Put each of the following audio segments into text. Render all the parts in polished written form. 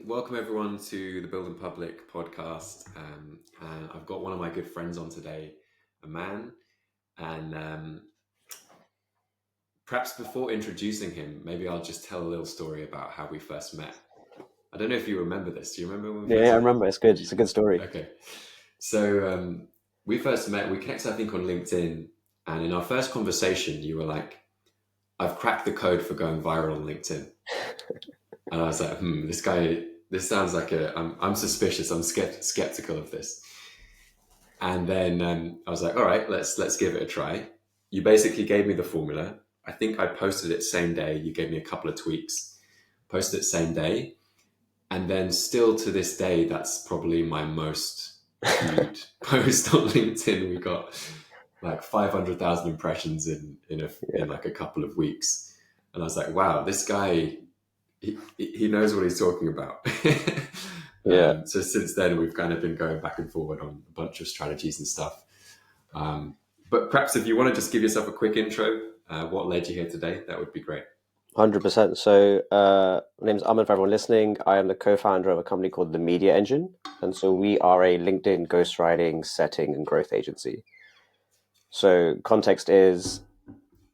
Welcome everyone to the Build in Public podcast. And I've got one of my good friends on today, a man. And perhaps before introducing him, maybe I'll just tell a little story about how we first met. I don't know if you remember this. Do you remember when we Yeah, first I met? remember. It's good. It's a good story. Okay. So we first met, we connected, I think, on LinkedIn. And in our first conversation, you were like, I've cracked the code for going viral on LinkedIn. And I was like, this sounds like I'm suspicious. I'm skeptical of this. And then I was like, all right, let's give it a try. You basically gave me the formula. I think I posted it same day. You gave me a couple of tweaks, posted it same day. And then still to this day, that's probably my most viewed post on LinkedIn. We got like 500,000 impressions in like a couple of weeks. And I was like, wow, this guy, he knows what he's talking about. Yeah, So since then, we've kind of been going back and forward on a bunch of strategies and stuff. But perhaps if you want to just give yourself a quick intro, what led you here today, that would be great. 100%. So, my name's Aman for everyone listening. I am the co-founder of a company called The Media Engine. And so we are a LinkedIn ghostwriting, setting, and growth agency. So context is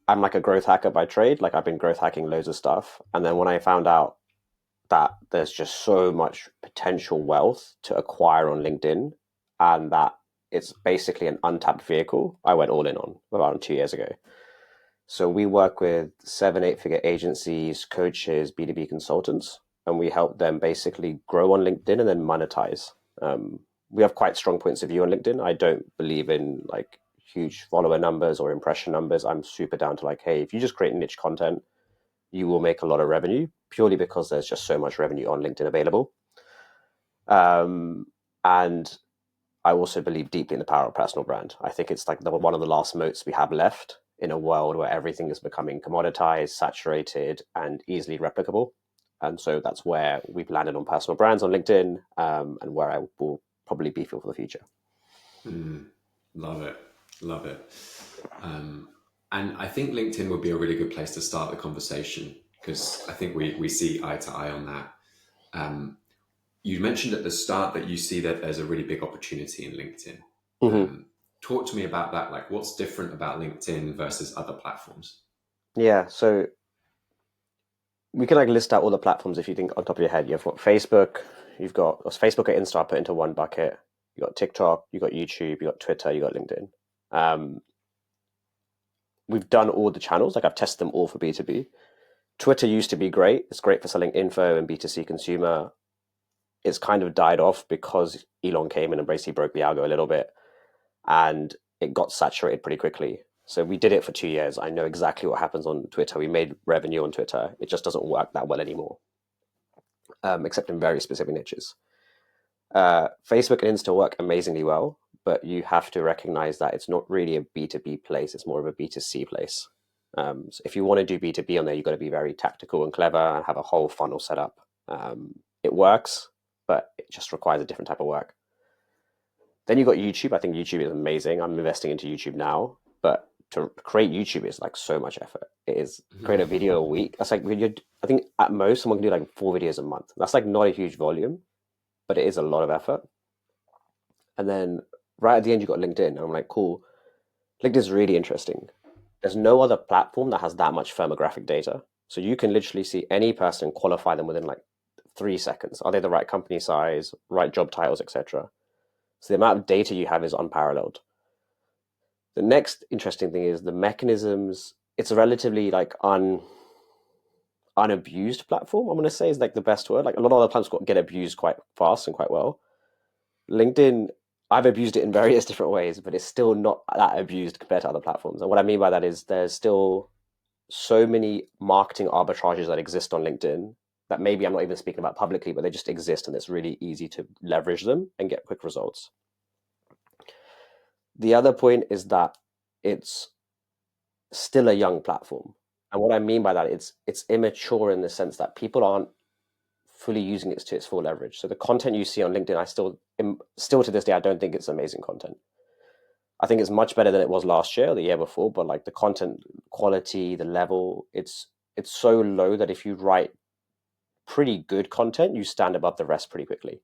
I'm like a growth hacker by trade. Like I've been growth hacking loads of stuff. And then when I found out that there's just so much potential wealth to acquire on LinkedIn and that it's basically an untapped vehicle, I went all in on about 2 years ago. So we work with 7, 8 figure agencies, coaches, B2B consultants, and we help them basically grow on LinkedIn and then monetize. We have quite strong points of view on LinkedIn. I don't believe in like huge follower numbers or impression numbers. I'm super down to like, hey, if you just create niche content, you will make a lot of revenue purely because there's just so much revenue on LinkedIn available. And I also believe deeply in the power of personal brand. I think it's like one of the last moats we have left in a world where everything is becoming commoditized, saturated, and easily replicable. And so that's where we've landed on personal brands on LinkedIn, and where I will probably be for the future. Love it. Love it. And I think LinkedIn would be a really good place to start the conversation because I think we see eye to eye on that. You mentioned at the start that you see that there's a really big opportunity in LinkedIn. Mm-hmm. Talk to me about that. Like, what's different about LinkedIn versus other platforms? Yeah, so we can like list out all the platforms if you think on top of your head. You've got Facebook, you've got Facebook and Insta put into one bucket. You got TikTok, you got YouTube, you got Twitter, you got LinkedIn. We've done all the channels. Like I've tested them all for B2B. Twitter used to be great. It's great for selling info and B2C consumer. It's kind of died off because Elon came in and basically broke the algo a little bit, and it got saturated pretty quickly. So we did it for 2 years. I know exactly what happens on Twitter. We made revenue on Twitter. It just doesn't work that well anymore, except in very specific niches. Facebook and Insta work amazingly well, but you have to recognize that it's not really a B2B place. It's more of a B2C place. So if you want to do B2B on there, you've got to be very tactical and clever and have a whole funnel set up. It works, but it just requires a different type of work. Then you got YouTube. I think YouTube is amazing. I'm investing into YouTube now, but to create YouTube is like so much effort. It is create a video a week. That's like I think at most someone can do like 4 videos a month. That's like not a huge volume, but it is a lot of effort. And then right at the end, you got LinkedIn. And I'm like, cool. LinkedIn is really interesting. There's no other platform that has that much firmographic data. So you can literally see any person, qualify them within like 3 seconds. Are they the right company size, right job titles, etc. So the amount of data you have is unparalleled. The next interesting thing is the mechanisms. It's a relatively like unabused platform. I'm going to say is like the best word. Like a lot of other platforms get abused quite fast and quite well. LinkedIn, I've abused it in various different ways, but it's still not that abused compared to other platforms. And what I mean by that is there's still so many marketing arbitrages that exist on LinkedIn that maybe I'm not even speaking about publicly, but they just exist and it's really easy to leverage them and get quick results. The other point is that it's still a young platform. And what I mean by that, it's immature in the sense that people aren't fully using it to its full leverage. So the content you see on LinkedIn, still to this day, I don't think it's amazing content. I think it's much better than it was last year or the year before, but like the content quality, the level, it's so low that if you write pretty good content, you stand above the rest pretty quickly.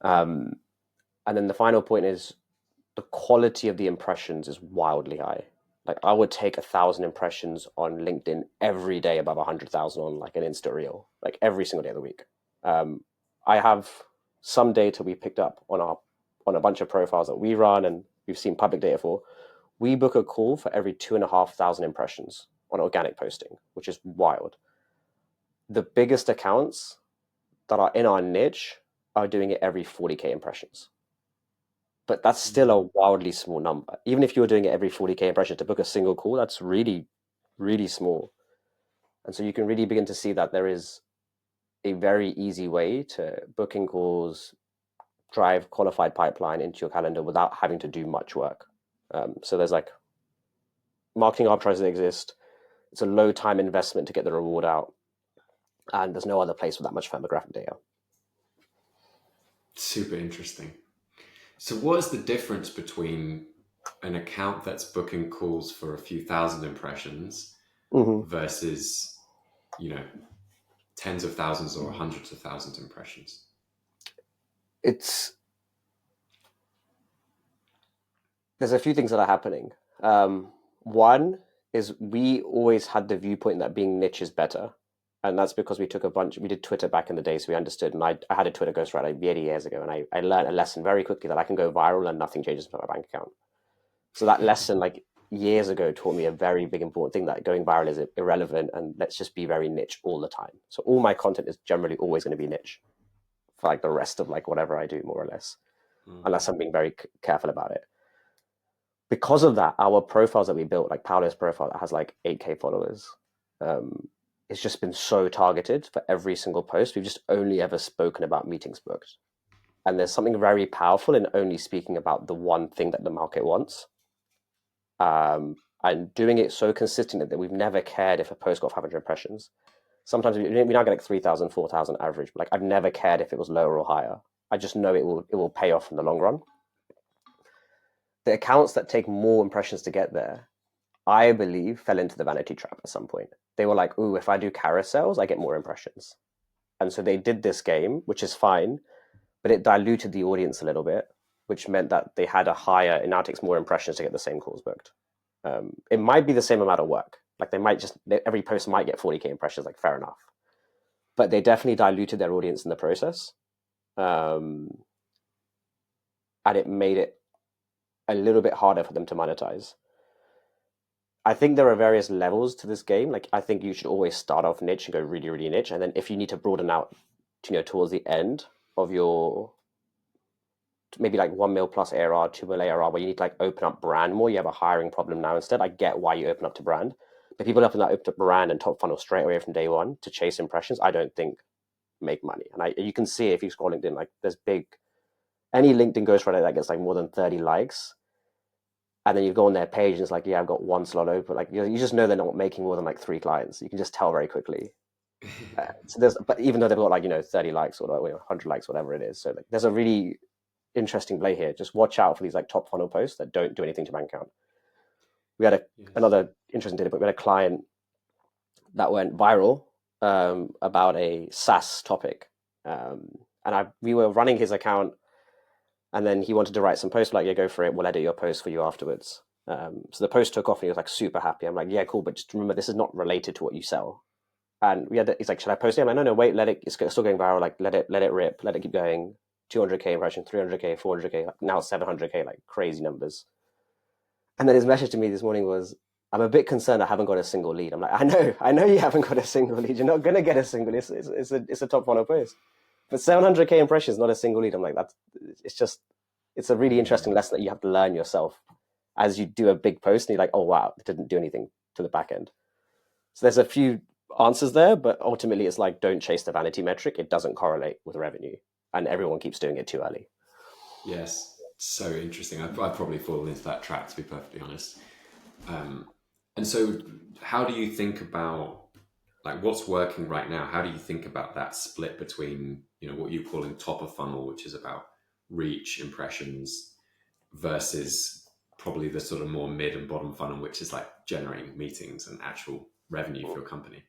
And then the final point is the quality of the impressions is wildly high. Like I would take 1,000 impressions on LinkedIn every day above 100,000 on like an Insta reel, like every single day of the week. I have some data we picked up on a bunch of profiles that we run and we've seen public data for. We book a call for every 2,500 impressions on organic posting, which is wild. The biggest accounts that are in our niche are doing it every 40K impressions. But that's still a wildly small number. Even if you were doing it every 40K impressions to book a single call, that's really, really small. And so you can really begin to see that there is a very easy way to booking calls, drive qualified pipeline into your calendar without having to do much work. So there's like marketing arbitrage that exist. It's a low time investment to get the reward out. And there's no other place with that much firmographic data. Super interesting. So what is the difference between an account that's booking calls for a few thousand impressions versus, you know, tens of thousands or hundreds of thousands impressions? There's a few things that are happening. One is we always had the viewpoint that being niche is better. And that's because we did Twitter back in the day, so we understood. And I had a Twitter ghostwriter like 80 years ago, and I learned a lesson very quickly that I can go viral and nothing changes my bank account. So that lesson, like years ago, taught me a very big important thing that going viral is irrelevant, and let's just be very niche all the time. So all my content is generally always going to be niche for like the rest of like whatever I do, more or less, unless I'm being very careful about it. Because of that, our profiles that we built, like Paolo's profile that has like 8K followers, it's just been so targeted for every single post. We've just only ever spoken about meetings booked. And there's something very powerful in only speaking about the one thing that the market wants. And doing it so consistently that we've never cared if a post got 500 impressions. Sometimes we now get like 3,000, 4,000 average. Like I've never cared if it was lower or higher. I just know it will pay off in the long run. The accounts that take more impressions to get there, I believe, fell into the vanity trap at some point. They were like, ooh, if I do carousels, I get more impressions. And so they did this game, which is fine, but it diluted the audience a little bit, which meant that they had it now takes more impressions to get the same calls booked. It might be the same amount of work. Like every post might get 40K impressions, like fair enough. But they definitely diluted their audience in the process. And it made it a little bit harder for them to monetize. I think there are various levels to this game. Like I think you should always start off niche and go really, really niche. And then if you need to broaden out, towards the end of your maybe like 1 mil plus ARR, 2 mil ARR, where you need to like open up brand more, you have a hiring problem now instead. I get why you open up to brand, but people open up brand and top funnel straight away from day one to chase impressions, I don't think make money. And you can see if you scroll LinkedIn, like there's any LinkedIn ghostwriter that gets like more than 30 likes, and then you go on their page and it's like, yeah, I've got one slot open. Like you just know they're not making more than like 3 clients. You can just tell very quickly. But even though they've got like 30 likes or 100 likes, whatever it is, so like, there's a really interesting play here. Just watch out for these like top funnel posts that don't do anything to bank account. We had another interesting data, but we had a client that went viral about a SaaS topic, and we were running his account. And then he wanted to write some posts, like, yeah, go for it. We'll edit your post for you afterwards. So the post took off and he was like super happy. I'm like, yeah, cool. But just remember, this is not related to what you sell. And he's like, should I post it? I'm like, no, wait, it's still going viral. Like, let it rip, let it keep going. 200K impression, 300K, 400K, like now 700K, like crazy numbers. And then his message to me this morning was, I'm a bit concerned I haven't got a single lead. I'm like, I know you haven't got a single lead. You're not going to get a single lead. It's a top funnel post. But 700K impressions, not a single lead. I'm like, it's a really interesting lesson that you have to learn yourself as you do a big post and you're like, oh, wow, it didn't do anything to the back end. So there's a few answers there, but ultimately it's like, don't chase the vanity metric. It doesn't correlate with revenue and everyone keeps doing it too early. Yes. So interesting. I've probably fallen into that trap, to be perfectly honest. And so how do you think about like what's working right now? How do you think about that split between, what you're calling top of funnel, which is about reach, impressions, versus probably the sort of more mid and bottom funnel, which is like generating meetings and actual revenue for your company?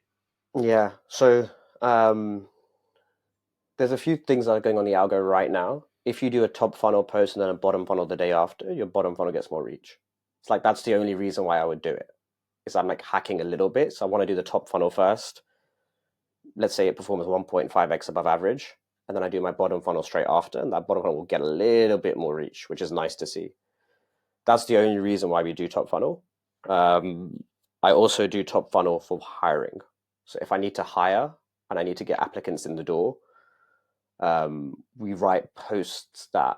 Yeah. So Um, there's a few things that are going on the algo right now. If you do a top funnel post and then a bottom funnel the day after, your bottom funnel gets more reach. It's like that's the only reason why I would do it. Is I'm like hacking a little bit. So I want to do the top funnel first. Let's say it performs 1.5x above average, and then I do my bottom funnel straight after, and that bottom funnel will get a little bit more reach, which is nice to see. That's the only reason why we do top funnel. Um, I also do top funnel for hiring. So if I need to hire and I need to get applicants in the door, we write posts that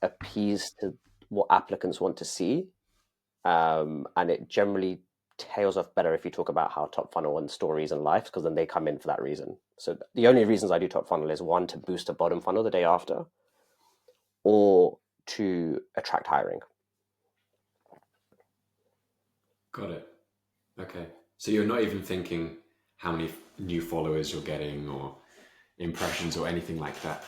appease to what applicants want to see, and it generally tails off better if you talk about how top funnel and stories and life, because then they come in for that reason. So the only reasons I do top funnel is one, to boost a bottom funnel the day after, or to attract hiring. Got it. Okay. So you're not even thinking how many new followers you're getting or impressions or anything like that.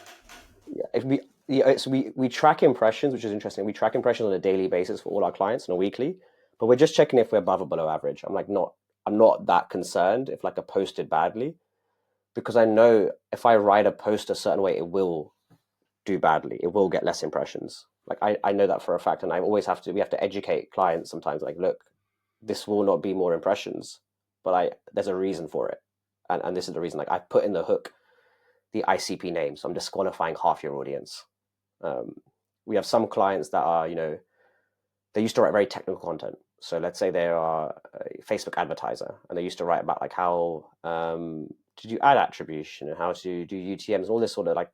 Yeah, if we yeah, so we track impressions, which is interesting. We track impressions on a daily basis for all our clients and a weekly, but we're just checking if we're above or below average. I'm not that concerned if like a post did badly, because I know if I write a post a certain way, it will do badly. It will get less impressions. Like I know that for a fact, and we have to educate clients sometimes. Like, look, this will not be more impressions, but there's a reason for it, and this is the reason. Like I put in the hook the ICP name, so I'm disqualifying half your audience. Um, we have some clients that are, they used to write very technical content. So let's say they are a Facebook advertiser, and they used to write about like how to do ad attribution and how to do UTMs, all this sort of like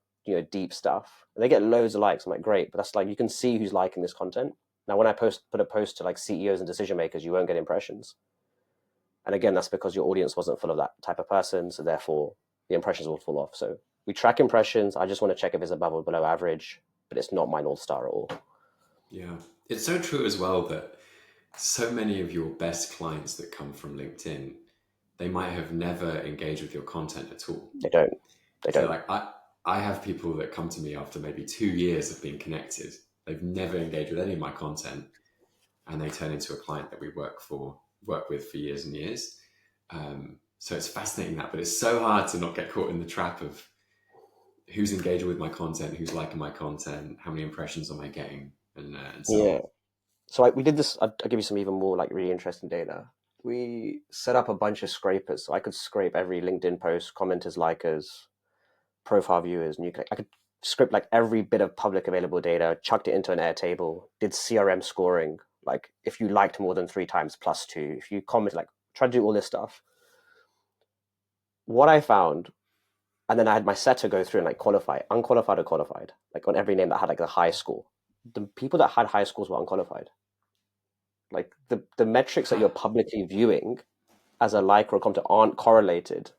deep stuff. And they get loads of likes. I'm like, great, but that's like you can see who's liking this content. Now, when I put a post to like CEOs and decision makers, you won't get impressions. And again, that's because your audience wasn't full of that type of person, so therefore the impressions will fall off. So we track impressions. I just want to check if it's above or below average, but it's not my North Star at all. Yeah. It's so true as well that so many of your best clients that come from LinkedIn, they might have never engaged with your content at all. They don't. They So don't. like I have people that come to me after maybe 2 years of being connected. They've never engaged with any of my content, and they turn into a client that we work with for years and years. So it's fascinating that, but it's so hard to not get caught in the trap of who's engaging with my content, who's liking my content, how many impressions am I getting, and so Yeah. on. So we did this. I'll give you some even more like really interesting data. We set up a bunch of scrapers, so I could scrape every LinkedIn post, commenters, likers, profile viewers, new. I could script like every bit of public available data, chucked it into an Airtable, did CRM scoring. Like if you liked more than 3 times, +2. If you comment, like try to do all this stuff. What I found, and then I had my setter go through and like qualify, unqualified or qualified, like on every name that had like a high score. The people that had high scores were unqualified. Like the metrics that you're publicly viewing as a like or a comment aren't correlated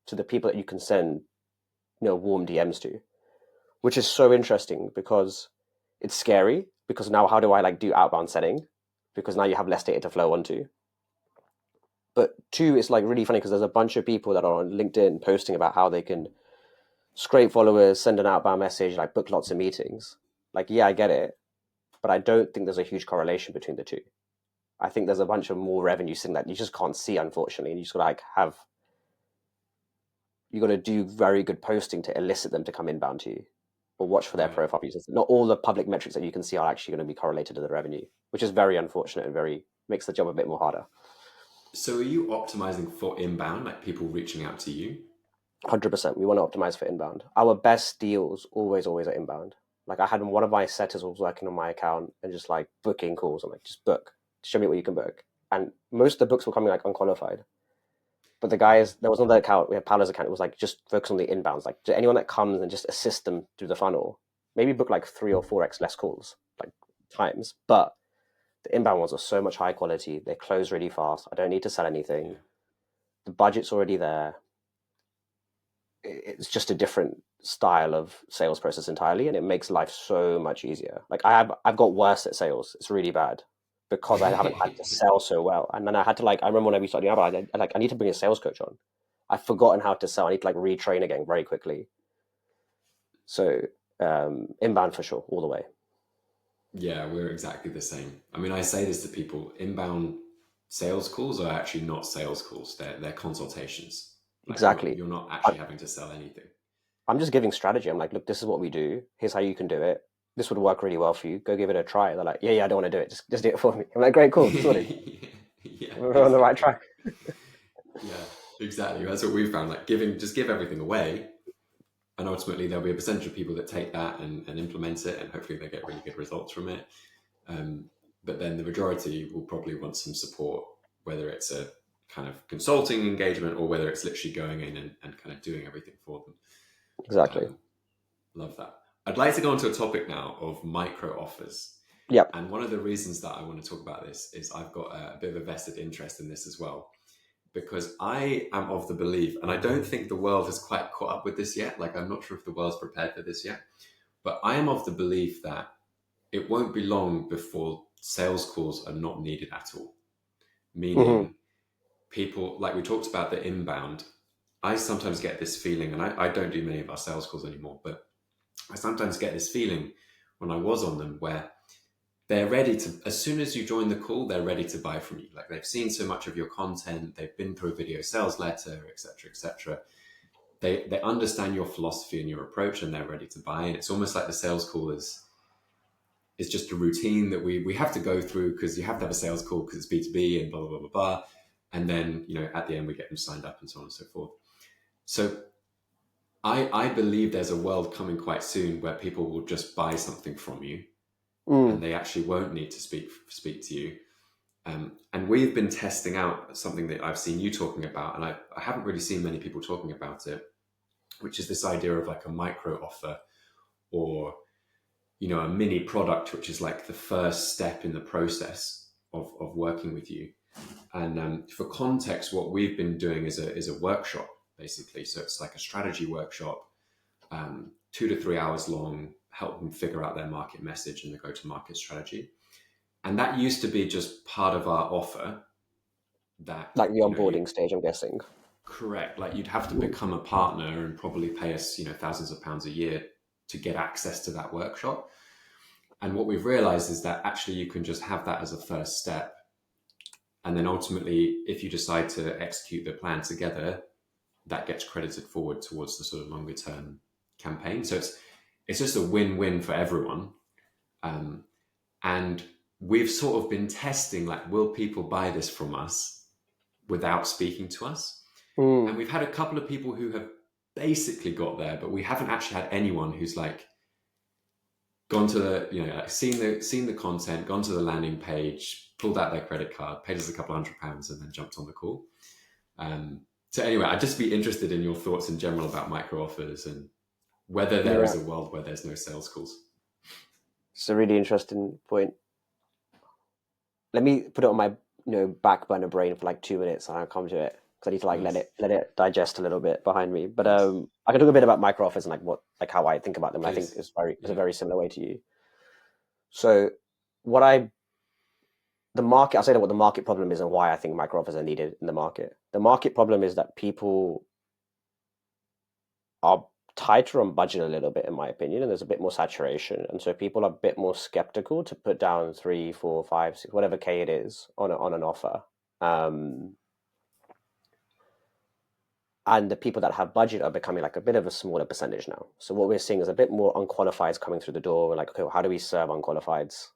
to the people that you can send, warm DMs to, which is so interesting because it's scary. Because now, how do I like do outbound setting? Because now you have less data to flow onto. But two, it's like really funny because there's a bunch of people that are on LinkedIn posting about how they can scrape followers, send an outbound message, like book lots of meetings. Like, yeah, I get it, but I don't think there's a huge correlation between the two. I think there's a bunch of more revenue sitting that you just can't see, unfortunately. And you just gotta like you got to do very good posting to elicit them to come inbound to you, or watch for their Right. profile users. Not all the public metrics that you can see are actually going to be correlated to the revenue, which is very unfortunate and very makes the job a bit more harder. So are you optimizing for inbound, like people reaching out to you? 100%. We want to optimize for inbound. Our best deals always are inbound. Like I had one of my setters was working on my account and just like booking calls. I'm like, just book, show me what you can book. And most of the books were coming like unqualified. But the Right. guys, there was another account, we had Paolo's account, it was like just focus on the inbounds, like anyone that comes and just assist them through the funnel, maybe book like 3 or 4x less calls, like times. But the inbound ones are so much high quality, they close really fast. I don't need to sell anything. Yeah. The budget's already there. It's just a different style of sales process entirely, and it makes life so much easier. Like I've got worse at sales. It's really bad because I haven't had to sell so well. And then I had to like I remember when I started out, I need to bring a sales coach on. I've forgotten how to sell. I need to like retrain again very quickly. So inbound for sure, all the way. Yeah, we're exactly the same. I mean, I say this to people, inbound sales calls are actually not sales calls, they're consultations. Like Exactly. you're not I, actually having to sell anything. I'm just giving strategy. I'm like, look, this is what we do. Here's how you can do it. This would work really well for you. Go give it a try. They're like, yeah, I don't want to do it. Just do it for me. I'm like, great, cool, sorted. Yeah, We're on the right exactly. track. Yeah, exactly. That's what we've found. Like just give everything away, and ultimately there'll be a percentage of people that take that and implement it, and hopefully they get really good results from it. But then the majority will probably want some support, whether it's a kind of consulting engagement or whether it's literally going in and kind of doing everything for them. Exactly. Um, Love that. I'd like to go on to a topic now of micro offers. Yep. And one of the reasons that I want to talk about this is I've got a bit of a vested interest in this as well, because I am of the belief, and I don't think the world has quite caught up with this yet. Like, I'm not sure if the world's prepared for this yet, but I am of the belief that it won't be long before sales calls are not needed at all. Hmm. Meaning, people, like we talked about the inbound, I sometimes get this feeling, and I don't do many of our sales calls anymore, but I sometimes get this feeling when I was on them where they're ready to, as soon as you join the call, they're ready to buy from you. Like they've seen so much of your content, they've been through a video sales letter, etc., etc. They understand your philosophy and your approach, and they're ready to buy. And it's almost like the sales call is just a routine that we have to go through because you have to have a sales call because it's B2B and blah blah blah blah blah. And then at the end we get them signed up and so on and so forth. So I believe there's a world coming quite soon where people will just buy something from you and Mm. they actually won't need to speak to you. And we've been testing out something that I've seen you talking about, and I haven't really seen many people talking about it, which is this idea of like a micro offer or a mini product, which is like the first step in the process of working with you. And for context, what we've been doing is a workshop basically. So it's like a strategy workshop, 2 to 3 hours long, help them figure out their market message and the go-to-market strategy. And that used to be just part of our offer that, Like the you onboarding stage, I'm guessing. correct. Like you'd have to Mm. become a partner and probably pay us, thousands of pounds a year to get access to that workshop. And what we've realized is that actually you can just have that as a first step. And then ultimately, if you decide to execute the plan together, that gets credited forward towards the sort of longer term campaign. So it's just a win-win for everyone. Um, and we've sort of been testing, like, will people buy this from us without speaking to us? And Mm. we've had a couple of people who have basically got there, but we haven't actually had anyone who's like gone to the, like seen the content, gone to the landing page, pulled out their credit card, paid us a couple £100, and then jumped on the call. So anyway, I'd just be interested in your thoughts in general about micro offers and whether there Yeah, is a world where there's no sales calls. it's a really interesting point. Let me put it on my back burner brain for like 2 minutes, and I'll come to it because I need to like let Nice, it digest a little bit behind me. But nice. I can talk a bit about micro offers and like how I think about them. And I think Please. it's a Yeah. very similar way to you. So what I the market, I'll say that what the market problem is and why I think micro offers are needed in the market. The market problem is that people are tighter on budget a little bit, in my opinion, and there's a bit more saturation, and so people are a bit more skeptical to put down 3, 4, 5, 6, whatever K it is on an offer. Um, and the people that have budget are becoming like a bit of a smaller percentage now. So what we're seeing is a bit more unqualifieds coming through the door. We're like, okay, well, how do we serve unqualifieds?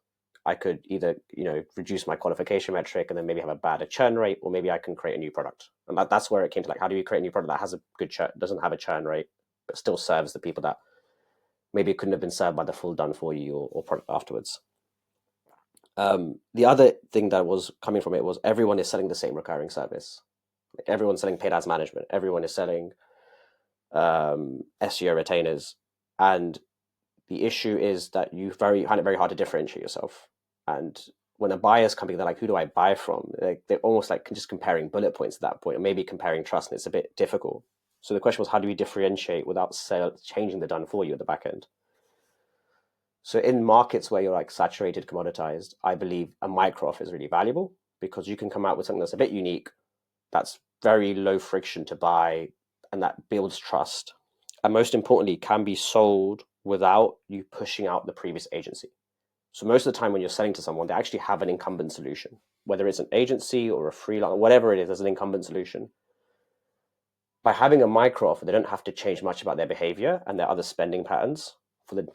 I could either reduce my qualification metric and then maybe have a better churn rate, or maybe I can create a new product. And that's where it came to, like, how do we create a new product that has a good churn, doesn't have a churn rate, but still serves the people that maybe it couldn't have been served by the full done for you or product afterwards. The other thing that was coming from it was everyone is selling the same recurring service. Like everyone's selling paid ads management. Everyone is selling SEO retainers, and the issue is that you find it very hard to differentiate yourself. And when a buyer's coming, they're like, "Who do I buy from?" They're almost like just comparing bullet points at that point, or maybe comparing trust, and it's a bit difficult. So the question was, how do we differentiate without changing the done for you at the back end? So in markets where you're like saturated, commoditized, I believe a micro offer is really valuable because you can come out with something that's a bit unique, that's very low friction to buy, and that builds trust. And most importantly, can be sold without you pushing out the previous agency. So most of the time when you're selling to someone, they actually have an incumbent solution, whether it's an agency or a freelance, whatever it is, there's an incumbent solution. by having a micro offer, they don't have to change much about their behavior and their other spending patterns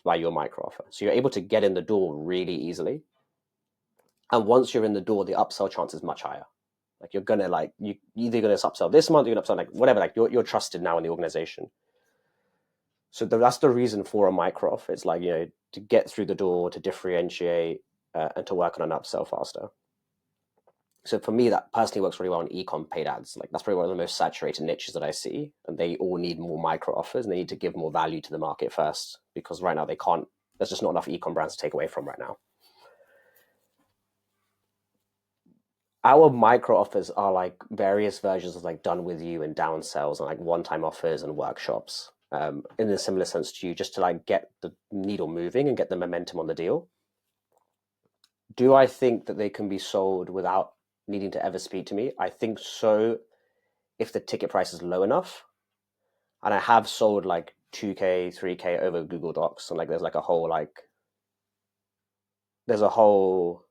by your micro offer. So you're able to get in the door really easily. And once you're in the door, the upsell chance is much higher. Like you're gonna you either gonna upsell this month, you're gonna upsell like whatever. Like you're trusted now in the organization. So that's the reason for a micro offer. It's like, to get through the door, to differentiate, and to work on an upsell faster. So for me, that personally works really well in e-com paid ads. Like that's probably one of the most saturated niches that I see, and they all need more micro offers, and they need to give more value to the market first, because right now they can't. There's just not enough e-com brands to take away from right now. Our micro offers are like various versions of like done with you and down sells and like one-time offers and workshops, in a similar sense to you, just to like get the needle moving and get the momentum on the deal. Do I think that they can be sold without needing to ever speak to me? I think so, if the ticket price is low enough. And I have sold like 2K, 3K over Google Docs, and like there's a whole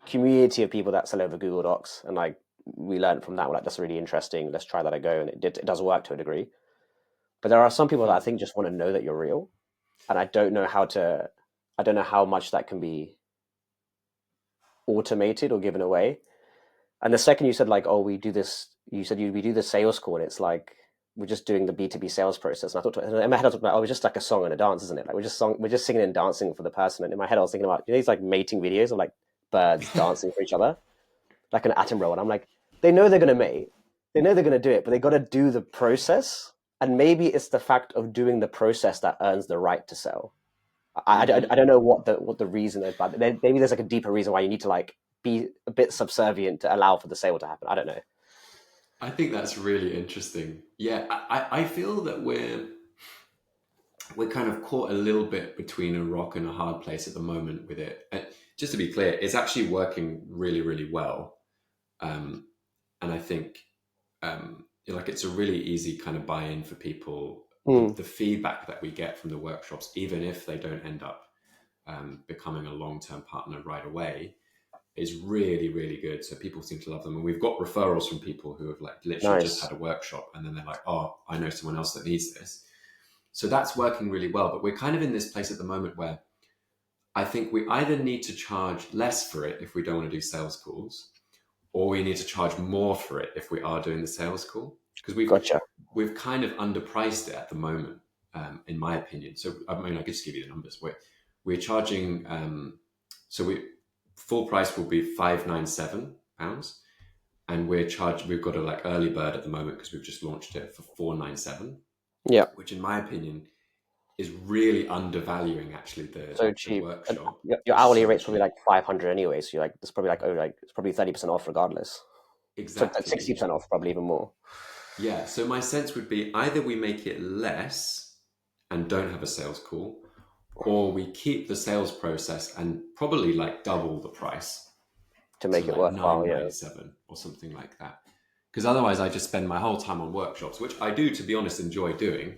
community of people that sell over Google Docs, and like we learned from that. We're like, that's really interesting. Let's try that a go, and it does work to a degree. But there are some people that I think just want to know that you're real, and I don't know how much that can be automated or given away. And the second you said like, oh, we do this, you said we do the sales call, and it's like we're just doing the B2B sales process. And I thought in my head I was about, oh, it's just like a song and a dance, isn't it? Like we're just singing and dancing for the person. And in my head I was thinking about, these like mating videos of like birds dancing for each other, like an Attenborough. And I'm like, they know they're gonna mate, they know they're gonna do it, but they got to do the process. And maybe it's the fact of doing the process that earns the right to sell. I don't know what the reason is, but maybe there's like a deeper reason why you need to like be a bit subservient to allow for the sale to happen. I don't know. I think that's really interesting. Yeah, I feel that we're kind of caught a little bit between a rock and a hard place at the moment with it. And just to be clear, it's actually working really, really well. And I think like it's a really easy kind of buy-in for people. The feedback that we get from the workshops, even if they don't end up becoming a long-term partner right away, is really, really good. So people seem to love them. And we've got referrals from people who have like literally just Nice. had a workshop and then they're like, oh, I know someone else that needs this. So that's working really well. But we're kind of in this place at the moment where I think we either need to charge less for it if we don't want to do sales calls, or we need to charge more for it if we are doing the sales call. Because Gotcha. we've kind of underpriced it at the moment, in my opinion. So I mean, I could just give you the numbers. We're charging, so we full price will be £597, and we've got a like early bird at the moment because we've just launched it for £497, Yeah. which in my opinion is really undervaluing actually So the cheap. And workshop. your It's hourly so rate's probably cheap. like 500 anyway. So you're like, it's probably like, oh, like it's probably 30% off regardless. So that's Exactly. 60% off, probably even more. Yeah. So my sense would be either we make it less and don't have a sales call, or we keep the sales process and probably like double the price To to make it like worthwhile. Yeah. 997 or something like that. Because otherwise I just spend my whole time on workshops, which I do, to be honest, enjoy doing.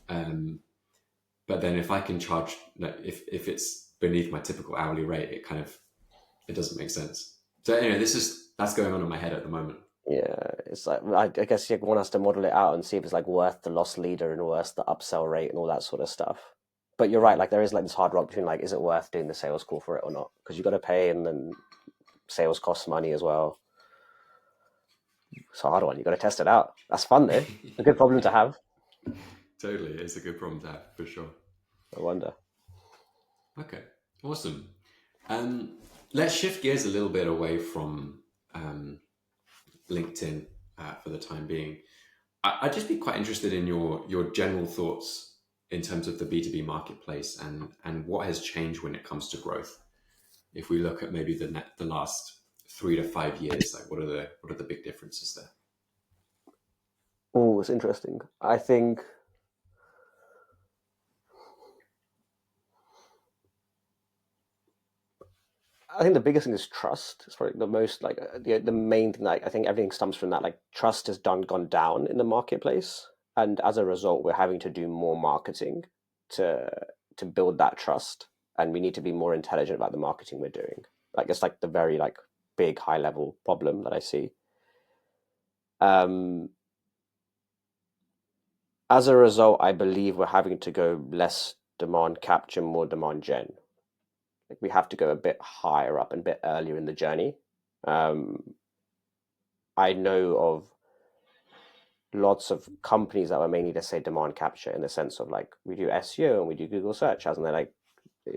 But then if I can charge, if it's beneath my typical hourly rate, it doesn't make sense. So anyway, that's going on in my head at the moment. Yeah. It's like, I guess you want us to model it out and see if it's like worth the loss leader and worth the upsell rate and all that sort of stuff. But you're right. Like there is like this hard rock between like, is it worth doing the sales call for it or not? Because you got to pay, and then sales costs money as well. It's a hard one. You got to test it out. That's fun though. A good problem to have. Totally, it's a good problem to have for sure. I wonder. Okay, awesome. Let's shift gears a little bit away from LinkedIn for the time being. I'd just be quite interested in your general thoughts in terms of the B2B marketplace and what has changed when it comes to growth. If we look at maybe the last 3 to 5 years, like what are the big differences there? Oh, it's interesting. I think the biggest thing is trust. It's probably the most like the main thing. Like I think everything stems from that. Like trust has gone down in the marketplace, and as a result, we're having to do more marketing to build that trust, and we need to be more intelligent about the marketing we're doing. Like it's like the very like big high level problem that I see. Um, As a result, I believe we're having to go less demand capture, more demand gen. Like we have to go a bit higher up and a bit earlier in the journey. Um, I know of lots of companies that were mainly, let's say, demand capture in the sense of like we do SEO and we do Google search ads, and they're like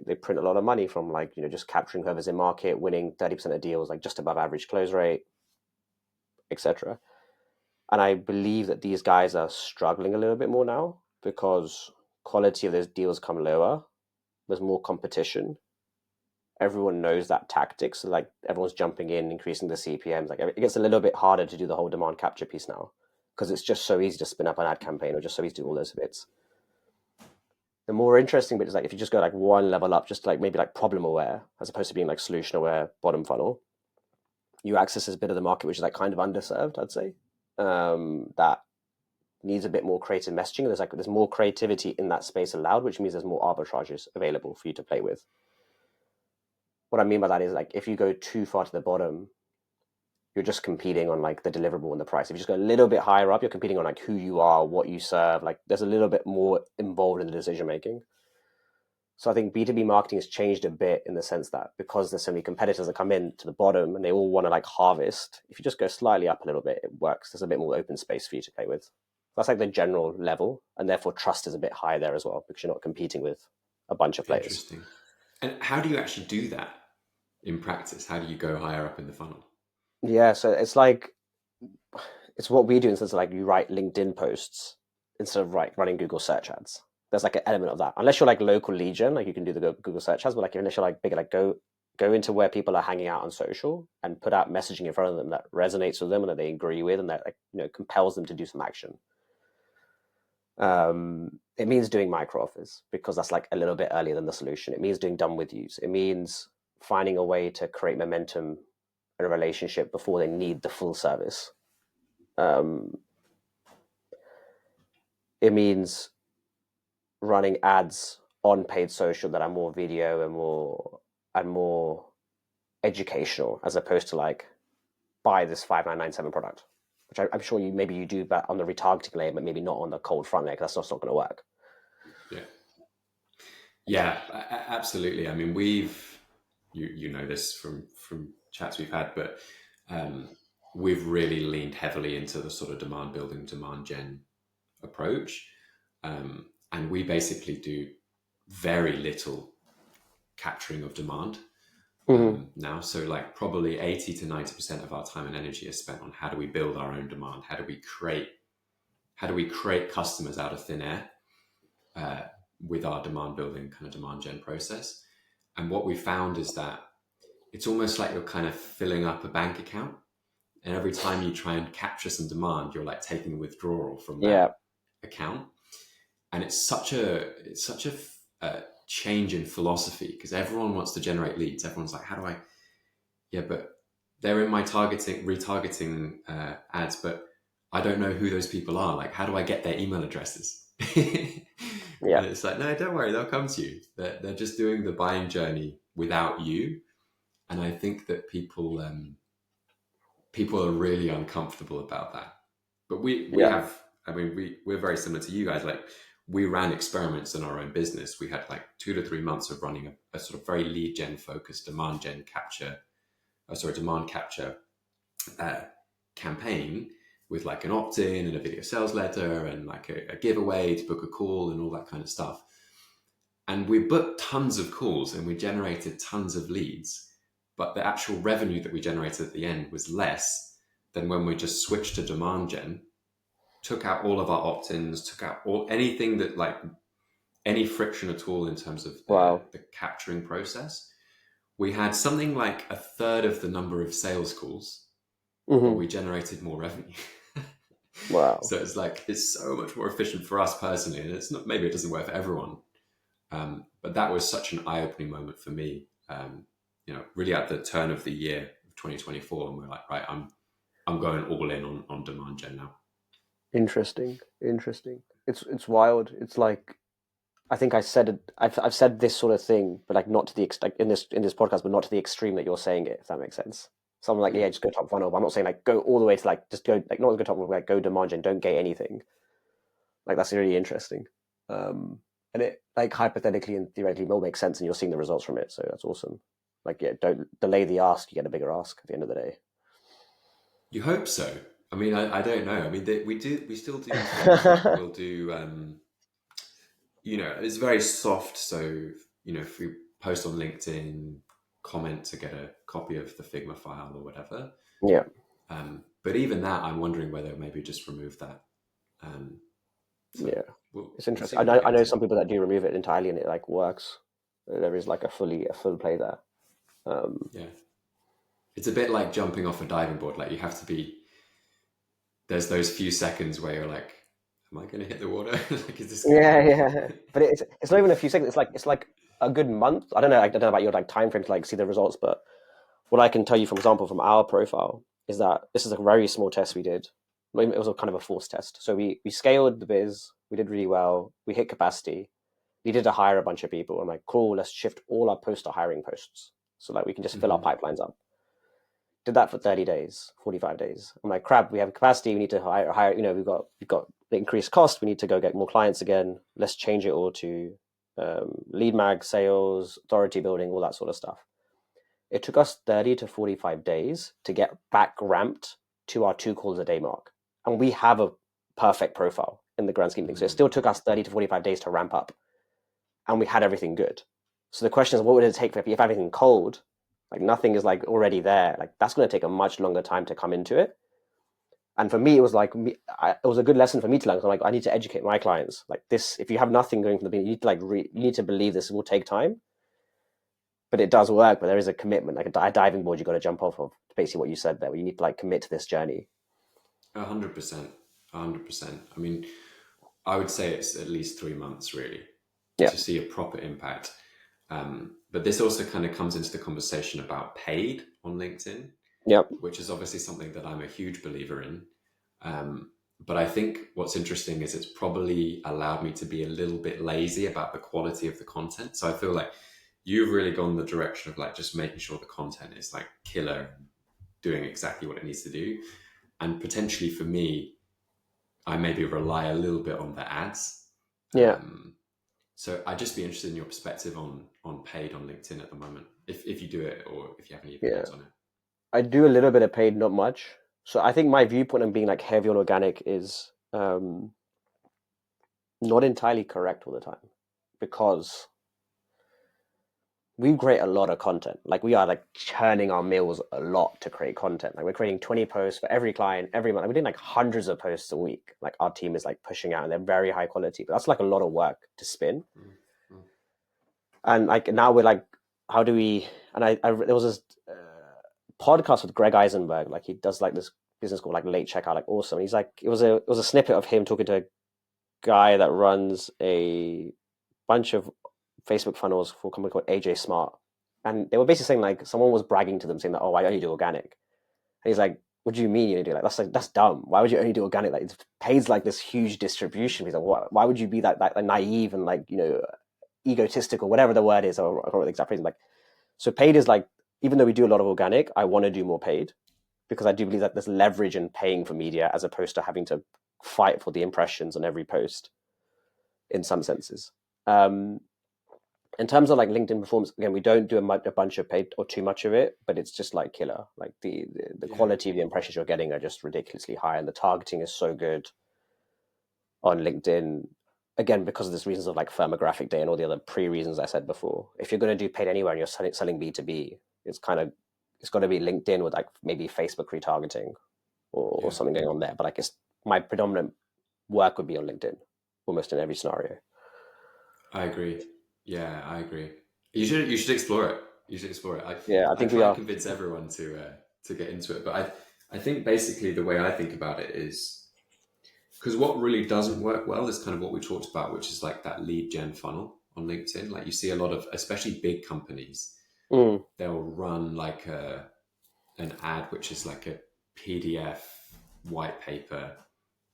they print a lot of money from like just capturing whoever's in market, winning 30% of deals, like just above average close rate, etc. And I believe that these guys are struggling a little bit more now because quality of those deals come lower. There's more competition. Everyone knows that tactics. So like everyone's jumping in, increasing the CPMs. Like it gets a little bit harder to do the whole demand capture piece now because it's just so easy to spin up an ad campaign or just so easy to do all those bits. The more interesting bit is like if you just go like one level up, just like maybe like problem aware as opposed to being like solution aware bottom funnel, you access this bit of the market which is like kind of underserved, I'd say. That needs a bit more creative messaging. There's more creativity in that space allowed, which means there's more arbitrages available for you to play with. What I mean by that is like if you go too far to the bottom, you're just competing on like the deliverable and the price. If you just go a little bit higher up, you're competing on like who you are, what you serve. Like there's a little bit more involved in the decision making. So I think B2B marketing has changed a bit in the sense that because there's so many competitors that come in to the bottom and they all want to like harvest, if you just go slightly up a little bit, it works. There's a bit more open space for you to play with. That's like the general level, and therefore trust is a bit higher there as well because you're not competing with a bunch of players. Interesting. And how do you actually do that in practice? How do you go higher up in the funnel? Yeah, so it's what we do instead of like you write LinkedIn posts instead of running Google search ads. There's like an element of that. Unless you're like local lead gen, like you can do the Google search ads, but like unless you're like bigger, like go into where people are hanging out on social and put out messaging in front of them that resonates with them and that they agree with and that like compels them to do some action. It means doing micro offers because that's like a little bit earlier than the solution. It means doing done with use. It means finding a way to create momentum in a relationship before they need the full service. Um, it means running ads on paid social that are more video and more educational as opposed to like buy this 5997 product, which I'm sure you do that on the retargeting layer, but maybe not on the cold front layer because that's not going to work. Yeah. Yeah, absolutely. I mean, you know this from chats we've had, but we've really leaned heavily into the sort of demand building, demand gen approach, and we basically do very little capturing of demand Mm-hmm. now. So like probably 80 to 90% of our time and energy is spent on how do we build our own demand, how do we create customers out of thin air uh, with our demand building kind of demand gen process. And what we found is that it's almost like you're kind of filling up a bank account. And every time you try and capture some demand, you're like taking a withdrawal from that Yeah, account. And it's such a change in philosophy because everyone wants to generate leads. Everyone's like, how do I? Yeah, but they're in my retargeting ads, but I don't know who those people are. Like, how do I get their email addresses? yeah, And it's like, no, don't worry, they'll come to you. They're just doing the buying journey without you. And I think that people are really uncomfortable about that. But we yeah. have, I mean, we're very similar to you guys. Like, we ran experiments in our own business. We had like 2 to 3 months of running a sort of very lead gen focused demand capture uh, campaign with like an opt-in and a video sales letter and like a giveaway to book a call and all that kind of stuff. And we booked tons of calls and we generated tons of leads, but the actual revenue that we generated at the end was less than when we just switched to demand gen, took out all of our opt-ins, took out anything that like any friction at all in terms of the, Wow. the capturing process. We had something like a third of the number of sales calls, but Mm-hmm. we generated more revenue. Wow. So it's like it's so much more efficient for us personally, and it's not, maybe it doesn't work for everyone, but that was such an eye-opening moment for me. Really at the turn of the year of 2024, and we're like, right, I'm going all in on demand gen now. Interesting. Interesting. It's wild. It's like I think I said it. I've said this sort of thing, but like not to the like in this podcast, but not to the extreme that you're saying it. If that makes sense. So I'm like, yeah, Mm. just go top funnel. But I'm not saying like go all the way to like just go like not go top funnel, like go demand gen, don't gate anything. Like that's really interesting. And it like hypothetically and theoretically will make sense, and you're seeing the results from it. So that's awesome. Like, yeah, don't delay the ask; you get a bigger ask at the end of the day. You hope so. I mean, I don't know. I mean, we still do things like we'll do. It's very soft. So if we post on LinkedIn, comment to get a copy of the Figma file or whatever. Yeah, But even that, I'm wondering whether maybe just remove that. Um, so yeah, it's we'll see interesting. when we I get know to. some people that do remove it entirely, and it like works. There is like a full play there. Yeah, it's a bit like jumping off a diving board. Like you have to be. There's those few seconds where you're like, "Am I going to hit the water? Like, is this good?" Yeah, yeah. But it's not even a few seconds. It's like a good month. I don't know. I don't know about your like time frame to like see the results, but what I can tell you, for example, from our profile is that this is a very small test we did. It was a kind of a forced test. So we scaled the biz. We did really well. We hit capacity. We did to hire a bunch of people. I'm like, cool. Let's shift all our post to hiring posts so that we can just fill our Hmm. pipelines up. Did that for 30 days, 45 days. I'm like, crap, we have capacity. We need to hire, we've got the increased cost. We need to go get more clients again. Let's change it all to lead mag, sales, authority building, all that sort of stuff. It took us 30 to 45 days to get back ramped to our 2 calls a day mark. And we have a perfect profile in the grand scheme of things. So it Mm. still took us 30 to 45 days to ramp up. And we had everything good. So the question is, what would it take if everything cold, like nothing is like already there, like that's going to take a much longer time to come into it. And for me, it was like it was a good lesson for me to learn. I'm like, I need to educate my clients. Like this, if you have nothing going from the beginning, you need to you need to believe this will take time, but it does work. But there is a commitment, like a diving board you got to jump off of. Basically, what you said there, where you need to like commit to this journey. 100%. 100%. I mean, I would say it's at least 3 months really Yeah, to see a proper impact. But this also kind of comes into the conversation about paid on LinkedIn, yeah, which is obviously something that I'm a huge believer in. But I think what's interesting is it's probably allowed me to be a little bit lazy about the quality of the content. So I feel like you've really gone the direction of like just making sure the content is like killer and doing exactly what it needs to do. And potentially for me, I maybe rely a little bit on the ads. yeah. Um, so I'd just be interested in your perspective on paid on LinkedIn at the moment, if you do it or if you have any Yeah. opinions on it. I do a little bit of paid, not much. So I think my viewpoint on being like heavy on organic is not entirely correct all the time because we create a lot of content. Like we are like churning our meals a lot to create content. Like we're creating 20 posts for every client every month. We're doing like hundreds of posts a week. Like our team is like pushing out and they're very high quality, but that's like a lot of work to spin. Mm, mm. And like now we're like, how do we? And there was this podcast with Greg Eisenberg. Like he does like this business called like Late Checkout, like awesome. And he's like, it was a snippet of him talking to a guy that runs a bunch of Facebook funnels for a company called AJ Smart. And they were basically saying like someone was bragging to them saying that, oh, I only do organic. And he's like, what do you mean you only do that's dumb. Why would you only do organic? Like it pays like this huge distribution. He's like, why would you be that naive and like, egotistical, whatever the word is, or I can't remember the exact phrase. Like, so paid is like, even though we do a lot of organic, I want to do more paid because I do believe that there's leverage in paying for media as opposed to having to fight for the impressions on every post in some senses. Um, in terms of like LinkedIn performance, again, we don't do a bunch of paid or too much of it, but it's just like killer. Like the Yeah. quality of the impressions you're getting are just ridiculously high, and the targeting is so good on LinkedIn. Again, because of this reasons of like firmographic day and all the other reasons I said before. If you're going to do paid anywhere and you're selling B2B, it's got to be LinkedIn with like maybe Facebook retargeting or Yeah. something going on there. But like my predominant work would be on LinkedIn almost in every scenario. I agree. Yeah, I agree. You should explore it. You should explore it. Yeah, I I think we try and are. convince everyone to get into it, but I think basically the way I think about it is because what really doesn't work well is kind of what we talked about, which is like that lead gen funnel on LinkedIn. Like you see a lot of, especially big companies, Mm, they'll run like an ad which is like a PDF white paper,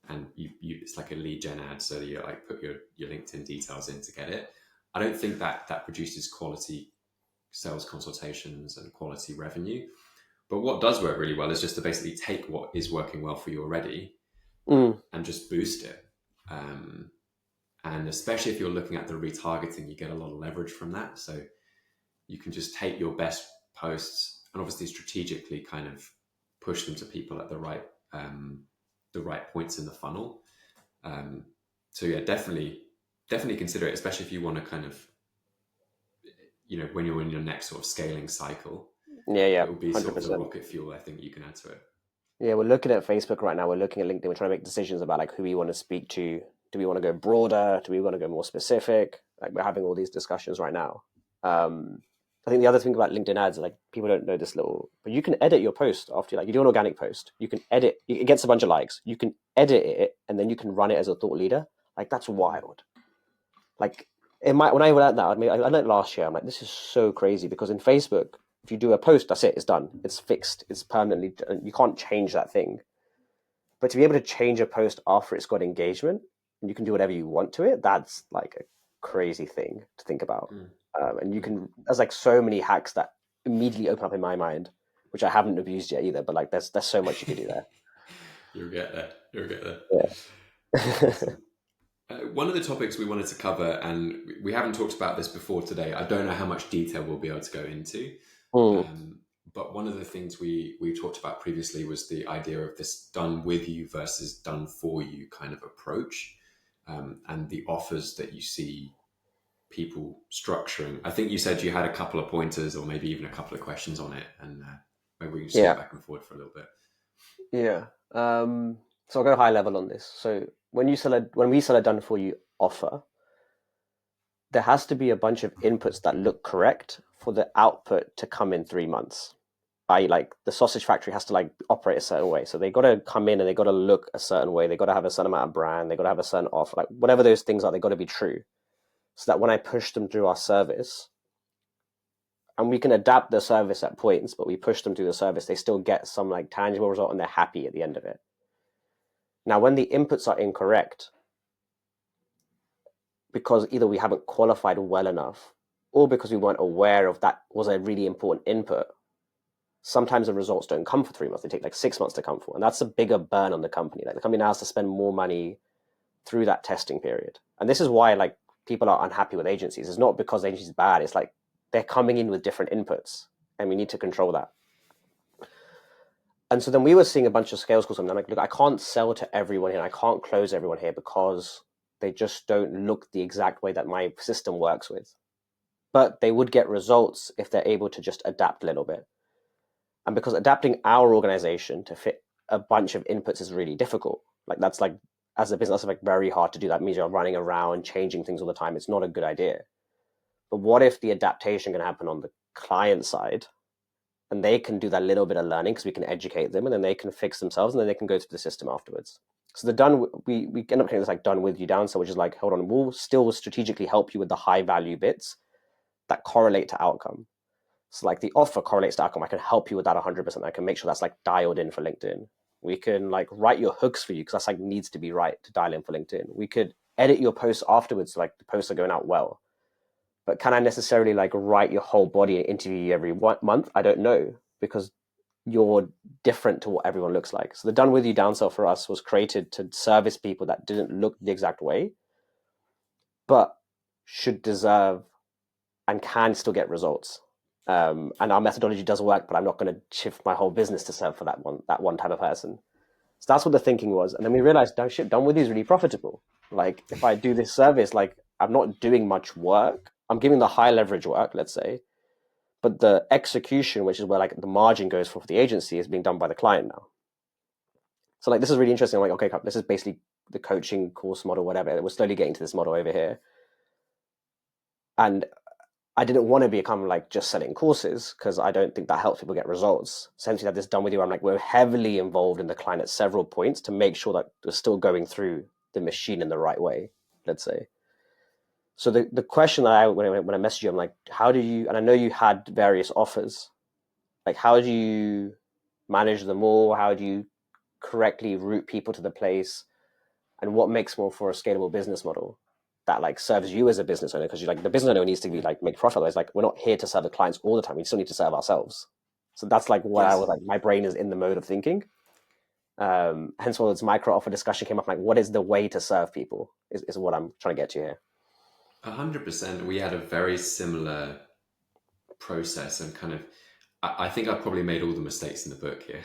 and it's like a lead gen ad, so you like put your LinkedIn details in to get it. I don't think that produces quality sales consultations and quality revenue. But what does work really well is just to basically take what is working well for you already mm, and just boost it. And especially if you're looking at the retargeting, you get a lot of leverage from that. So you can just take your best posts and obviously strategically kind of push them to people at the right points in the funnel. So yeah, definitely consider it, especially if you want to kind of, when you're in your next sort of scaling cycle, Yeah, it will be sort of the 100%. rocket fuel I think you can add to it. Yeah, we're looking at Facebook right now. We're looking at LinkedIn. We're trying to make decisions about like who we want to speak to. Do we want to go broader? Do we want to go more specific? Like we're having all these discussions right now. Um, I think the other thing about LinkedIn ads, like people don't know this little, but you can edit your post after like you do an organic post. You can edit. It gets a bunch of likes. You can edit it, and then you can run it as a thought leader. Like that's wild. Like when I learned that, I learned last year. I'm like, this is so crazy because in Facebook, if you do a post, that's it. It's done. It's fixed. It's permanently. You can't change that thing. But to be able to change a post after it's got engagement, and you can do whatever you want to it, that's like a crazy thing to think about. And you can. There's like so many hacks that immediately open up in my mind, which I haven't abused yet either. But like, there's so much you can do there. You'll get there. You'll get there. Yeah. Awesome. One of the topics we wanted to cover, and we haven't talked about this before today. I don't know how much detail we'll be able to go into. Mm. But one of the things we talked about previously was the idea of this done with you versus done for you kind of approach, and the offers that you see people structuring. I think you said you had a couple of pointers or maybe even a couple of questions on it, and maybe we can just go Yeah. back and forward for a little bit. Yeah. So I'll go high level on this. So when we sell a done for you offer, there has to be a bunch of inputs that look correct for the output to come in 3 months. Like the sausage factory has to like operate a certain way. So they got to come in and they got to look a certain way. They got to have a certain amount of brand. They got to have a certain offer. Like whatever those things are, they got to be true. So that when I push them through our service, and we can adapt the service at points, but we push them through the service, they still get some like tangible result and they're happy at the end of it. Now, when the inputs are incorrect, because either we haven't qualified well enough or because we weren't aware of that was a really important input, sometimes the results don't come for 3 months. They take like 6 months to come for. And that's a bigger burn on the company. Like the company now has to spend more money through that testing period. And this is why like people are unhappy with agencies. It's not because the agency is bad. It's like they're coming in with different inputs and we need to control that. And so then we were seeing a bunch of scale schools. And I'm like, look, I can't sell to everyone here. I can't close everyone here because they just don't look the exact way that my system works with. But they would get results if they're able to just adapt a little bit. And because adapting our organization to fit a bunch of inputs is really difficult. Like that's like, as a business, that's like very hard to do. That means you're running around, changing things all the time. It's not a good idea. But what if the adaptation can happen on the client side and they can do that little bit of learning because we can educate them and then they can fix themselves and then they can go through the system afterwards. So we end up getting this like done with you downsell, which is like, hold on, we'll still strategically help you with the high value bits that correlate to outcome. So like the offer correlates to outcome. I can help you with that 100%. I can make sure that's like dialed in for LinkedIn. We can like write your hooks for you because that's like needs to be right to dial in for LinkedIn. We could edit your posts afterwards so like the posts are going out well. But can I necessarily like write your whole body and interview you every month? I don't know because you're different to what everyone looks like. So the done with you downsell for us was created to service people that didn't look the exact way, but should deserve and can still get results. And our methodology does work, but I'm not going to shift my whole business to serve for that one type of person. So that's what the thinking was. And then we realized, no shit, done with you is really profitable. Like if I do this service, like I'm not doing much work. I'm giving the high leverage work, let's say, but the execution, which is where like the margin goes for the agency, is being done by the client now. So like this is really interesting. I'm like, okay, this is basically the coaching course model, whatever. We're slowly getting to this model over here. And I didn't want to become like just selling courses because I don't think that helps people get results. Essentially, that this done with you, I'm like, we're heavily involved in the client at several points to make sure that we're still going through the machine in the right way, let's say. So the question that when I messaged you, I'm like, how do you, and I know you had various offers, like how do you manage them all? How do you correctly route people to the place? And what makes more for a scalable business model that like serves you as a business owner? Because you like the business owner needs to be like make profit. Otherwise, like we're not here to serve the clients all the time. We still need to serve ourselves. So that's like what I Yes. was like. My brain is in the mode of thinking. Henceforth, micro offer discussion came up. Like, what is the way to serve people? Is what I'm trying to get to here. 100%. We had a very similar process, and kind of, I think I probably made all the mistakes in the book here.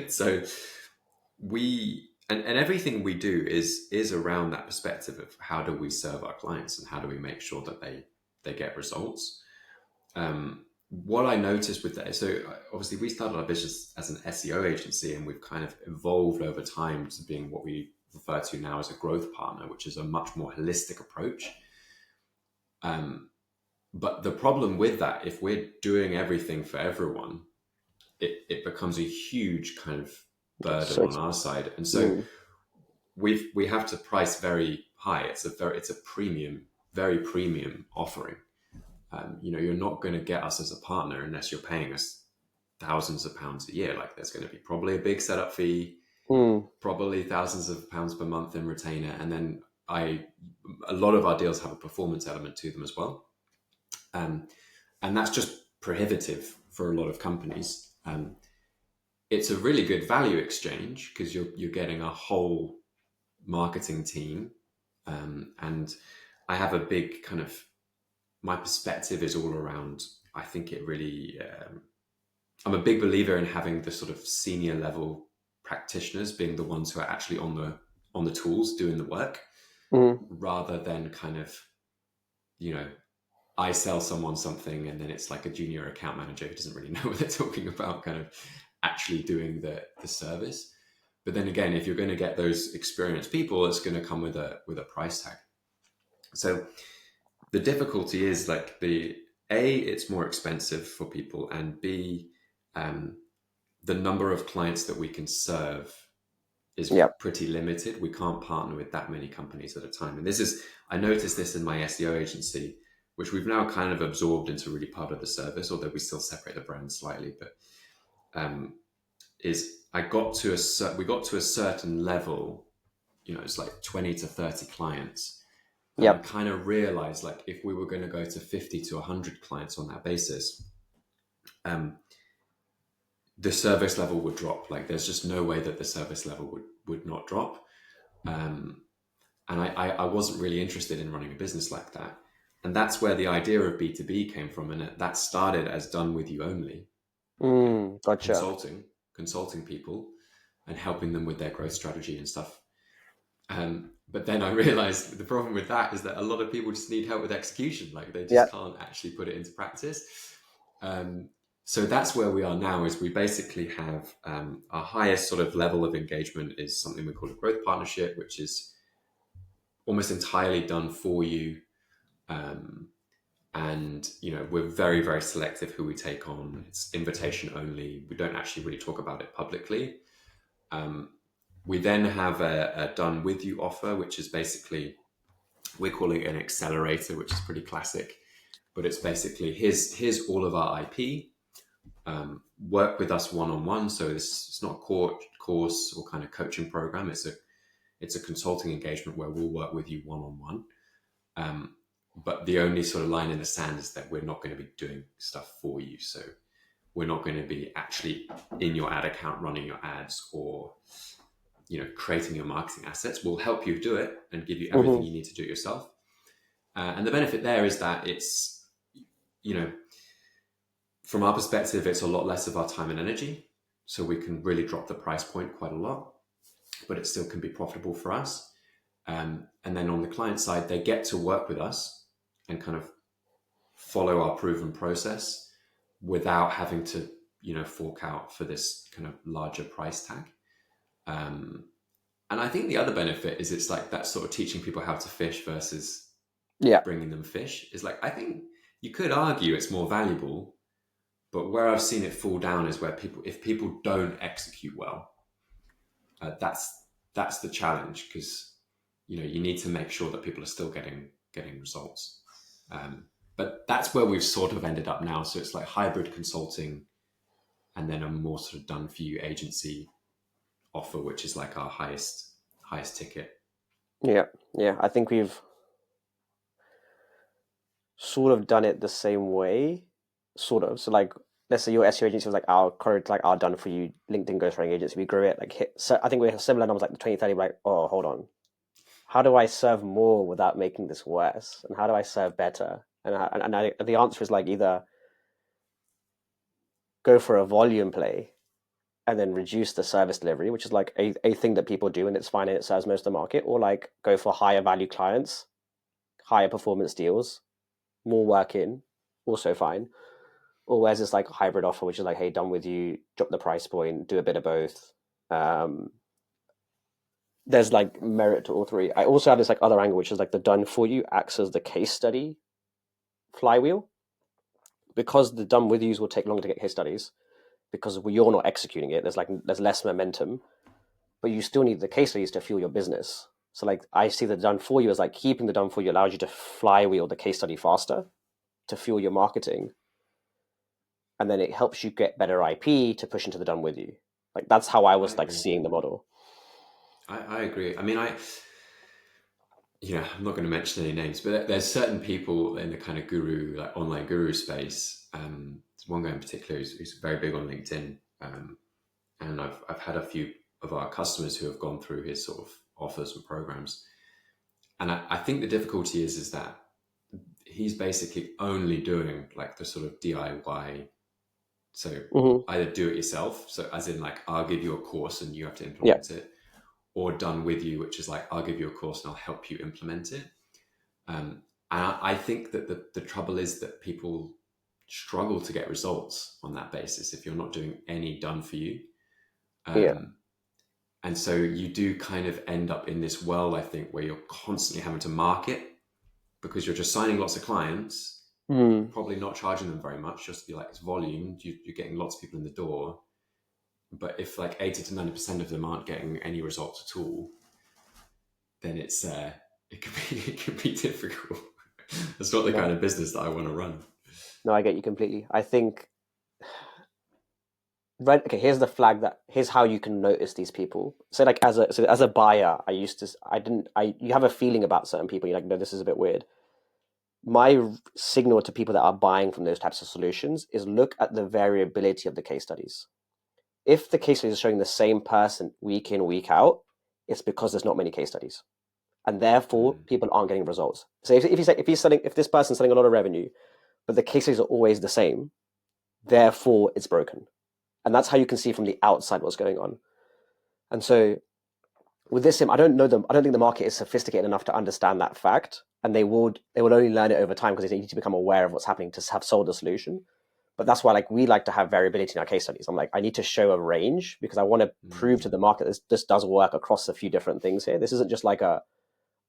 So and everything we do is around that perspective of how do we serve our clients and how do we make sure that they get results. What I noticed with that, so obviously we started our business as an SEO agency, and we've kind of evolved over time to being what we refer to now as a growth partner, which is a much more holistic approach. But the problem with that, if we're doing everything for everyone, it becomes a huge kind of burden on our side. And so we have to price very high. It's a premium, very premium offering. You're not going to get us as a partner unless you're paying us thousands of pounds a year. Like, there's going to be probably a big setup fee, probably thousands of pounds per month in retainer. And then a lot of our deals have a performance element to them as well. And that's just prohibitive for a lot of companies. It's a really good value exchange because you're getting a whole marketing team. And I have a big kind of, my perspective is all around, I think it really, I'm a big believer in having the sort of senior level practitioners being the ones who are actually on the tools doing the work, rather than kind of, I sell someone something and then it's like a junior account manager who doesn't really know what they're talking about, kind of actually doing the service. But then again, if you're going to get those experienced people, it's going to come with a price tag. So the difficulty is like it's more expensive for people, and B, the number of clients that we can serve is pretty limited. We can't partner with that many companies at a time. And I noticed this in my SEO agency, which we've now kind of absorbed into really part of the service, although we still separate the brands slightly. But we got to a certain level, it's like 20 to 30 clients. I kind of realized, like, if we were going to go to 50 to 100 clients on that basis, the service level would drop. Like, there's just no way that the service level would not drop. And I wasn't really interested in running a business like that. And that's where the idea of B2B came from. And that started as done with you only. Gotcha. Consulting people and helping them with their growth strategy and stuff. But then I realized the problem with that is that a lot of people just need help with execution. Like, they just can't actually put it into practice. So that's where we are now, is we basically have our highest sort of level of engagement is something we call a growth partnership, which is almost entirely done for you. And, we're very, very selective who we take on. It's invitation only. We don't actually really talk about it publicly. We then have a done with you offer, which is basically, we're calling it an accelerator, which is pretty classic, but it's basically, here's all of our IP, work with us one-on-one. So it's not a course or kind of coaching program. It's a consulting engagement where we'll work with you one-on-one. But the only sort of line in the sand is that we're not going to be doing stuff for you. So we're not going to be actually in your ad account running your ads or, creating your marketing assets. We'll help you do it and give you everything you need to do it yourself. And the benefit there is that it's, from our perspective, it's a lot less of our time and energy. So we can really drop the price point quite a lot, but it still can be profitable for us. And then on the client side, they get to work with us and kind of follow our proven process without having to, fork out for this kind of larger price tag. And I think the other benefit is it's like that sort of teaching people how to fish versus bringing them fish is like, I think you could argue it's more valuable, but where I've seen it fall down is where if people don't execute well, that's the challenge, because, you need to make sure that people are still getting results. But that's where we've sort of ended up now. So it's like hybrid consulting and then a more sort of done for you agency offer, which is like our highest ticket. Yeah. I think we've sort of done it the same way, sort of. So like let's say your SEO agency was like our current, like our done for you LinkedIn ghostwriting agency. We grew it like hit. So I think we have similar numbers like the 2030. Like, oh, hold on, how do I serve more without making this worse? And how do I serve better? And the answer is like either go for a volume play and then reduce the service delivery, which is like a thing that people do and it's fine and it serves most of the market, or like go for higher value clients, higher performance deals, more work in, also fine. Or where's this like hybrid offer, which is like, hey, done with you, drop the price point, do a bit of both. Um, there's like merit to all three. I also have this like other angle, which is like the done for you acts as the case study flywheel, because the done with yous will take longer to get case studies because you're not executing it. There's less momentum, but you still need the case studies to fuel your business. So like I see the done for you as like keeping the done for you allows you to flywheel the case study faster to fuel your marketing, and then it helps you get better IP to push into the done with you. Like that's how I I was like agree. seeing the model. I agree. I mean, I'm not going to mention any names, but there's certain people in the kind of guru, like online guru space. There's one guy in particular who's very big on LinkedIn. And I've had a few of our customers who have gone through his sort of offers and programs. And I think the difficulty is that he's basically only doing like the sort of DIY. So Mm-hmm. either do it yourself. So as in like, I'll give you a course and you have to Yeah. implement it, or done with you, which is like, I'll give you a course and I'll help you implement it. And I think that the trouble is that people struggle to get results on that basis if you're not doing any done for you. Yeah. Um, and so you do kind of end up in this world, I think, where you're constantly having to market because you're just signing lots of clients, Mm. probably not charging them very much, just to be like, it's volume, you're getting lots of people in the door. But if like 80 to 90% of them aren't getting any results at all, then it could be it could be difficult. That's not the kind No, of business that I want to run. no, I get you completely. I think red. Okay, here's the flag that here's how you can notice these people. So like as a buyer, I didn't I you have a feeling about certain people. You're like, no, this is a bit weird. My signal to people that are buying from those types of solutions is look at the variability of the case studies. If the case studies are showing the same person week in, week out, it's because there's not many case studies. And therefore Mm. people aren't getting results. So if this person's selling a lot of revenue, but the case studies are always the same, therefore it's broken. And that's how you can see from the outside what's going on. And so with this sim, I don't know them. I don't think the market is sophisticated enough to understand that fact, and they will only learn it over time because they need to become aware of what's happening to have sold a solution. But that's why like we like to have variability in our case studies. I'm like, I need to show a range because I want to prove to Mm. the market this does work across a few different things here. This isn't just like a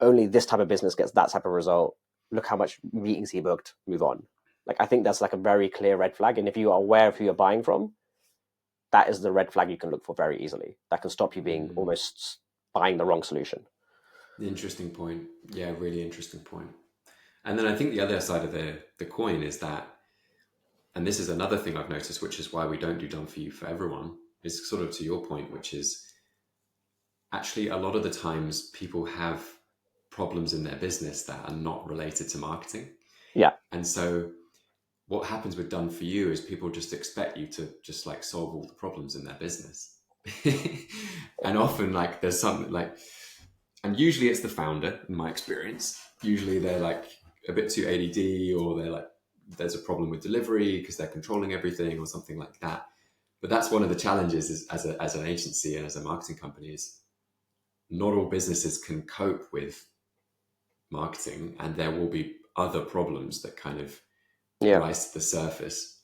only this type of business gets that type of result. Look how much meetings he booked. Move on. Like I think that's like a very clear red flag. And if you are aware of who you're buying from, that is the red flag you can look for very easily. That can stop you being Mm. almost buying the wrong solution. Interesting point. Yeah, really interesting point. And then I think the other side of the coin is that, and this is another thing I've noticed, which is why we don't do done for you for everyone, is sort of to your point, which is actually a lot of the times people have problems in their business that are not related to marketing. Yeah. And so what happens with done for you is people just expect you to just like solve all the problems in their business. And often like there's something like, and usually it's the founder in my experience. Usually they're like a bit too ADD, or they're like, there's a problem with delivery because they're controlling everything or something like that. But that's one of the challenges is, as an agency and as a marketing company, is not all businesses can cope with marketing, and there will be other problems that kind of Yeah. rise to the surface.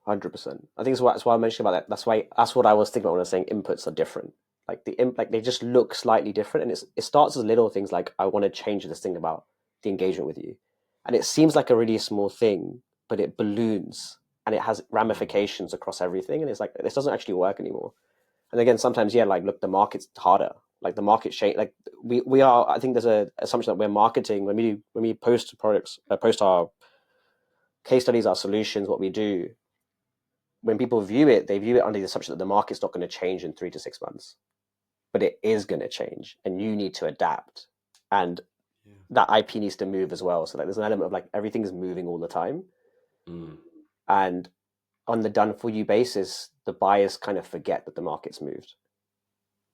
100%. I think that's why I mentioned about that. That's what I was thinking about when I was saying inputs are different. Like like they just look slightly different, and it starts as little things like I want to change this thing about the engagement with you, and it seems like a really small thing, but it balloons and it has Mm. ramifications across everything, and it's like this doesn't actually work anymore. And again, sometimes yeah, like look, the market's harder. Like the market change. Like we are. I think there's a assumption that we're marketing when we post products, post our case studies, our solutions, what we do, when people view it, they view it under the assumption that the market's not going to change in 3 to 6 months, but it is going to change, and you need to adapt, and Yeah. that IP needs to move as well. So like, there's an element of like everything is moving all the time, Mm. and on the done for you basis, the buyers kind of forget that the market's moved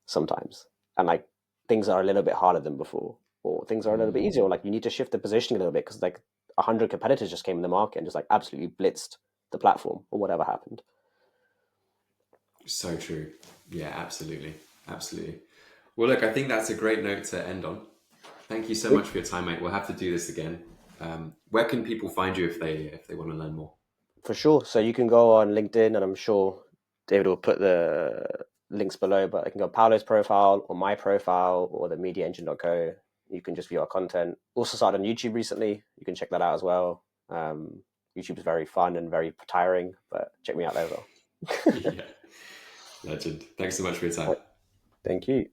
sometimes, and like things are a little bit harder than before, or things are a little bit easier, or like you need to shift the positioning a little bit because like 100 competitors just came in the market and just like absolutely blitzed the platform or whatever happened. So true. Yeah, absolutely. Absolutely. Well, look, I think that's a great note to end on. Thank you so much for your time, mate. We'll have to do this again. Where can people find you if they want to learn more? For sure. So you can go on LinkedIn, and I'm sure David will put the links below, but I can go Paolo's profile or my profile or the mediaengine.co. You can just view our content. Also started on YouTube recently. You can check that out as well. YouTube is very fun and very tiring, but check me out there as well. Yeah, legend. Thanks so much for your time. Thank you.